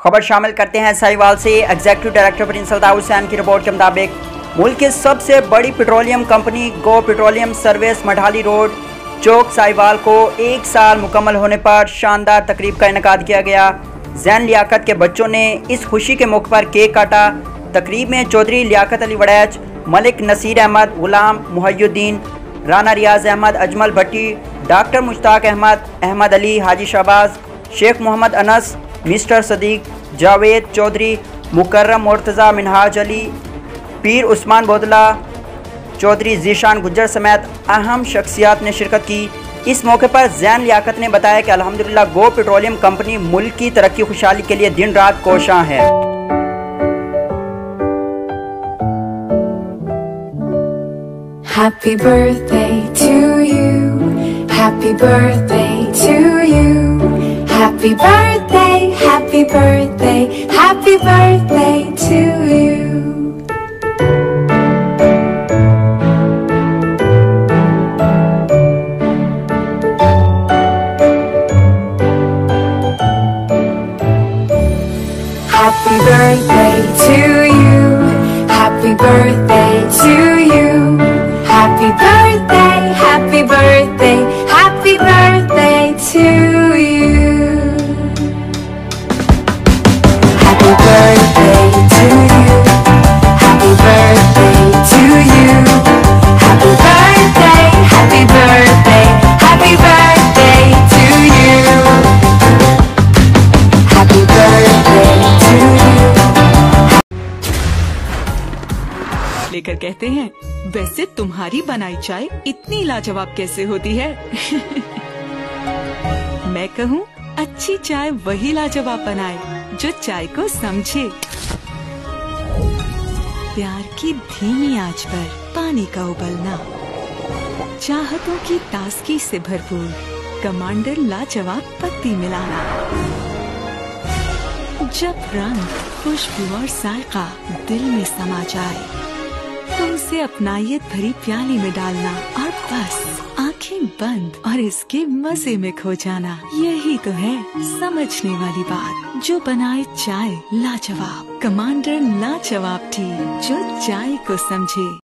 खबर शामिल करते हैं साहिवाल से। Executive director Prince Altaf Hussain की रिपोर्ट के मुताबिक मुल्क की सबसे बड़ी पेट्रोलियम कंपनी गो पेट्रोलियम सर्विस मढ़ाली रोड चौक साहिवाल को 1 साल मुकम्मल होने पर शानदार तकरीब का इनेकाद किया गया। जैन लियाकत के बच्चों ने इस खुशी के मौके पर केक काटा। तकरीब में चौधरी लियाकत अली वड़ैच, मलिक नसीर अहमद, गुलाम मुहय्युद्दीन, राना रियाज अहमद, अजमल भट्टी, डॉक्टर मुश्ताक अहमद, अहमद अली, हाजी शहबाज, शेख मोहम्मद अनस, मिस्टर सदीक, जावेद चौधरी, मुकर्रम मुर्तज़ा, मिनहाज अली, पीर उस्मान बोदला, चौधरी जीशान गुज्जर समेत अहम शख्सियात ने शिरकत की। इस मौके पर जैन लियाकत ने बताया कि अल्हम्दुलिल्लाह गो पेट्रोलियम कंपनी मुल्क की तरक्की खुशहाली के लिए दिन रात कोशां है। Happy birthday to you, happy birthday to you, happy birthday, happy birthday, happy birthday to you. Happy birthday to you, happy birthday to you, happy birthday, happy birthday, happy birthday to you. Happy birthday to you, happy birthday to you, happy birthday, happy birthday, happy birthday to you. Happy birthday to you. लेकर कहते हैं, वैसे तुम्हारी बनाई चाय इतनी लाजवाब कैसे होती है? मैं कहूँ अच्छी चाय वही लाजवाब बनाए जो चाय को समझे। प्यार की धीमी आंच पर पानी का उबलना, चाहतों की ताजगी से भरपूर कमांडर लाजवाब पत्ती मिलाना, जब रंग, खुशबू और जायका दिल में समा जाए तो उसे अपनायत भरी प्याली में डालना और बस आंखें बंद और इसके मजे में खो जाना। यही तो है समझने वाली बात, जो बनाए चाय लाजवाब। कमांडर लाजवाब टी, जो चाय को समझे।